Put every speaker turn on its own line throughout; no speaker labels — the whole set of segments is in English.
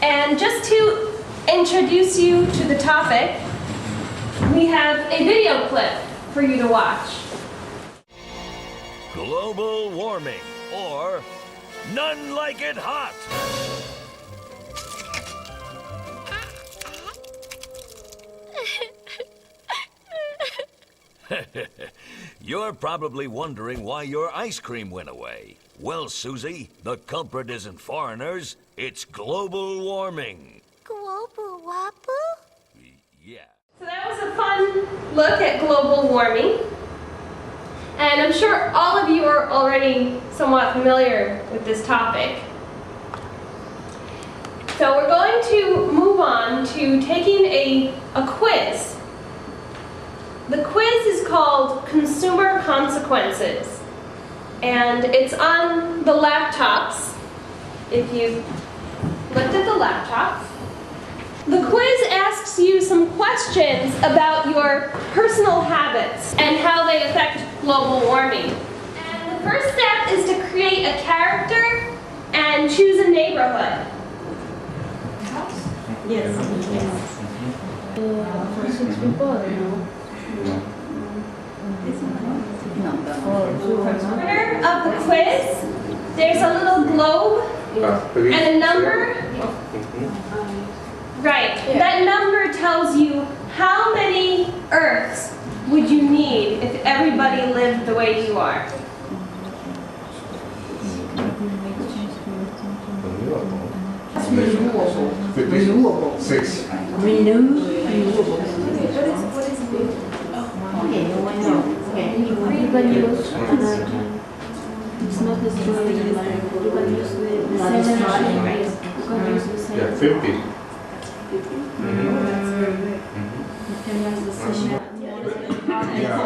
And just to introduce you to the topic, we have a video clip for you to watch.
Global warming, or none like it hot. You're probably wondering why your ice cream went away. Well, Susie, the culprit isn't foreigners, it's global warming.
Global wobble?
Yeah.
So that was a fun look at global warming. And I'm sure all of you are already somewhat familiar with this topic. So we're going to move on to taking a quiz. The quiz is called Consumer Consequences, and it's on the laptops, if you've looked at the laptops. The quiz asks you some questions about your personal habits and how they affect global warming. And the first step is to create a character and choose a neighborhood.
Yes. For 6 people,
Corner of the quiz, there's a little globe and a number. Right, that number tells you how many Earths would you need if everybody lived the way you are.
renewable.
6.
Renewable.
What is new?
Okay, no one knows. Okay. Even use it's not necessarily you can use the same energy, right? You can use the same.
Yeah, 50.
That's very good. You can use the same.
Yeah,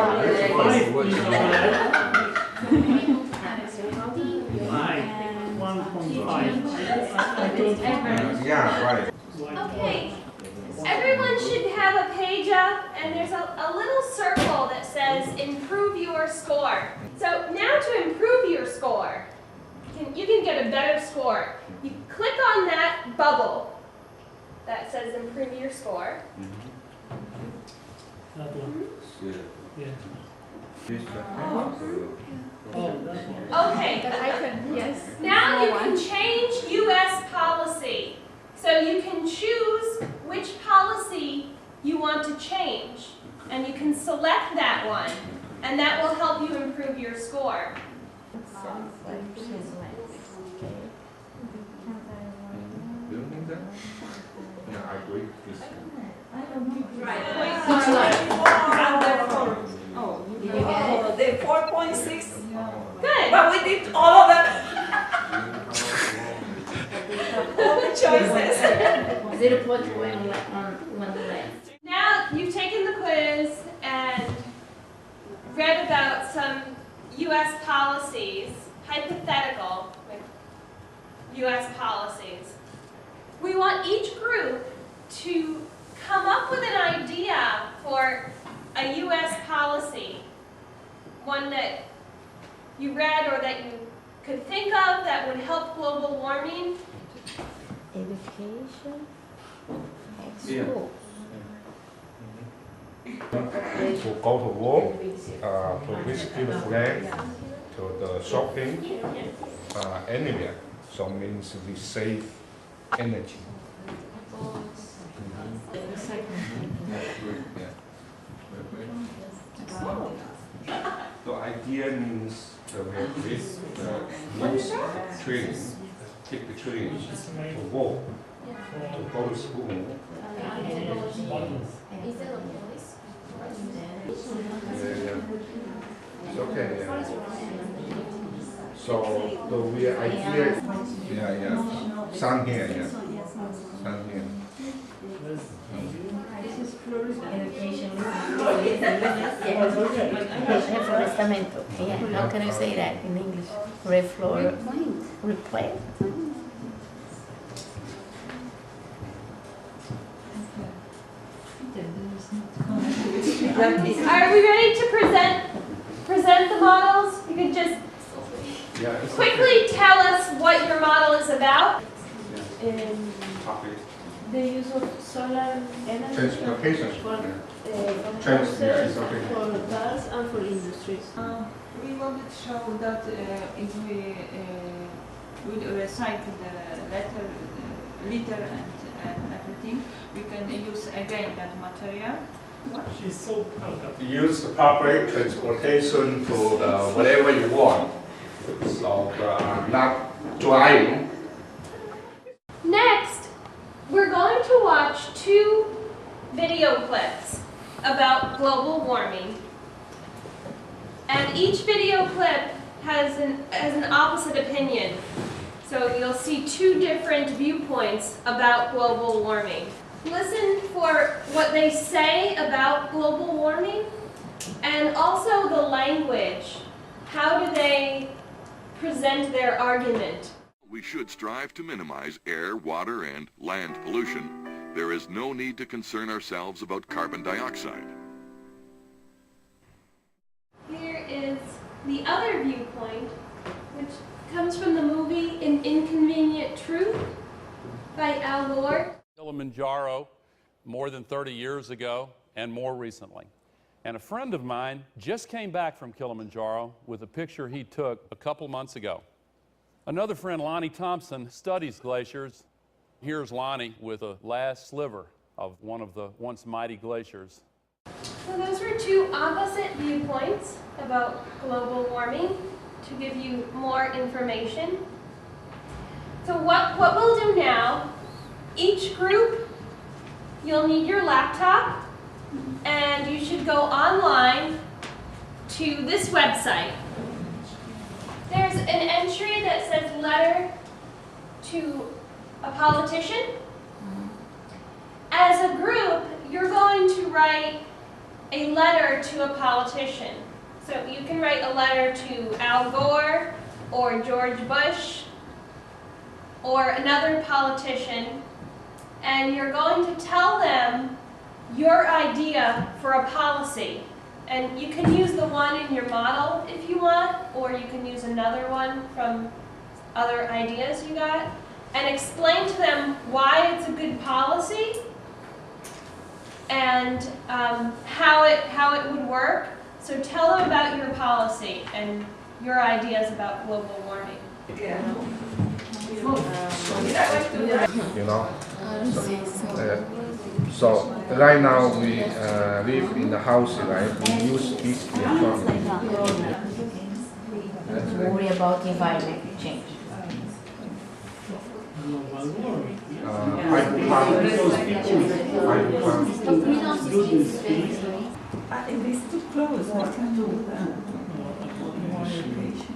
yeah, right.
Okay, everyone should have a page up, and there's a little circle that says improve your score. So now to improve your score, you can get a better score. You click on that bubble that says improve your score. Okay,
Yes.
now you can change U.S. policy. So you can choose which policy you want to change, and you can select that one, and that will help you improve your score.
You don't think that? Yeah, I agree.
The 4.6,
Good.
but we did all of them. All the choices.
0.1 left.
Now you've taken the quiz and read about some U.S. policies, hypothetical U.S. policies. We want each group to come up with an idea for a U.S. policy, one that you read or that you could think of that would help global warming.
Education.
Yeah.
To go to work, to visit friends, to the shopping, anywhere. So means we save energy. The idea means we have this train, take the train to walk, to go to school. Yeah. It's okay, yeah. So the idea, yeah. Sun here, yeah. Sun here.
Education. Reflorestamento. Yeah. How can you say that in English? Replant.
Are we ready to present the models? You could just quickly tell us what your model is about.
topic.
The use of solar energy
Transportation.
for
Transportation.
for cars and for industries.
We wanted to show that if we would recycle the liter and everything, we can use again that material.
She's so proud of you.
Use the public transportation to the whatever you want. So not driving.
Next, we're going to watch 2 video clips about global warming. And each video clip has an opposite opinion. So you'll see 2 different viewpoints about global warming. Listen for what they say about global warming and also the language. How do they present their argument?
We should strive to minimize air, water, and land pollution. There is no need to concern ourselves about carbon dioxide.
Here is the other viewpoint, which comes from the movie An Inconvenient Truth by Al Gore.
Kilimanjaro more than 30 years ago and more recently. And a friend of mine just came back from Kilimanjaro with a picture he took a couple months ago. Another friend, Lonnie Thompson, studies glaciers. Here's Lonnie with a last sliver of one of the once mighty glaciers.
So those were 2 opposite viewpoints about global warming to give you more information. So what we'll do now, each group, you'll need your laptop and you should go online to this website. There's an entry that says letter to a politician. As a group, you're going to write a letter to a politician. So you can write a letter to Al Gore or George Bush or another politician, and you're going to tell them your idea for a policy. And you can use the one in your model if you want, or you can use another one from other ideas you got, and explain to them why it's a good policy and how it would work. So tell them about your policy and your ideas about global warming.
You know. So right now we live in the house, right? We use this electronic.
Worry about environment change.
If it's too close, what can do more education?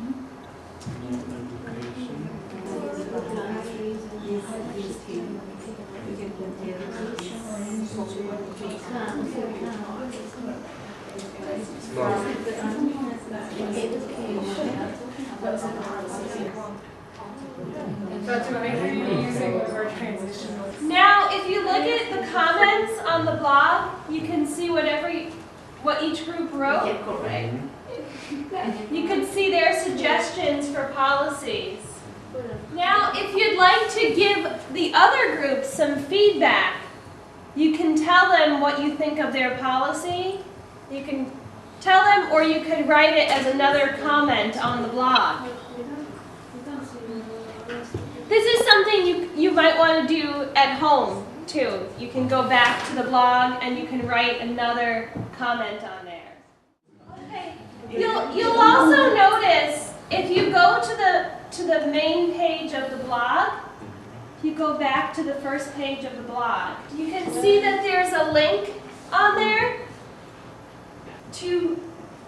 Now, if you look at the comments on the blog, you can see what each group wrote. You can see their suggestions for policies. Now, if you'd like to give the other groups some feedback, you can tell them what you think of their policy. You can tell them, or you could write it as another comment on the blog. This is something you might want to do at home, too. You can go back to the blog and you can write another comment on there. Okay. You'll also notice if you go to the main page of the blog, you go back to the first page of the blog. You can see that there's a link on there to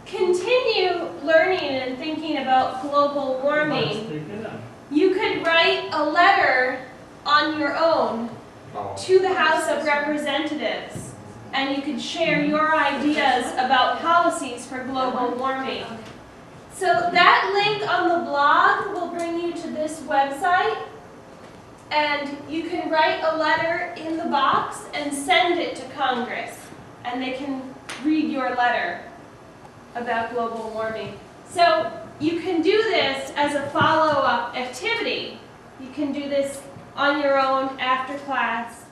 continue learning and thinking about global warming. You could write a letter on your own to the House of Representatives, and you could share your ideas about policies for global warming. So that link on the blog will bring you to this website, and you can write a letter in the box and send it to Congress, and they can read your letter about global warming. So you can do this as a follow-up activity. You can do this on your own after class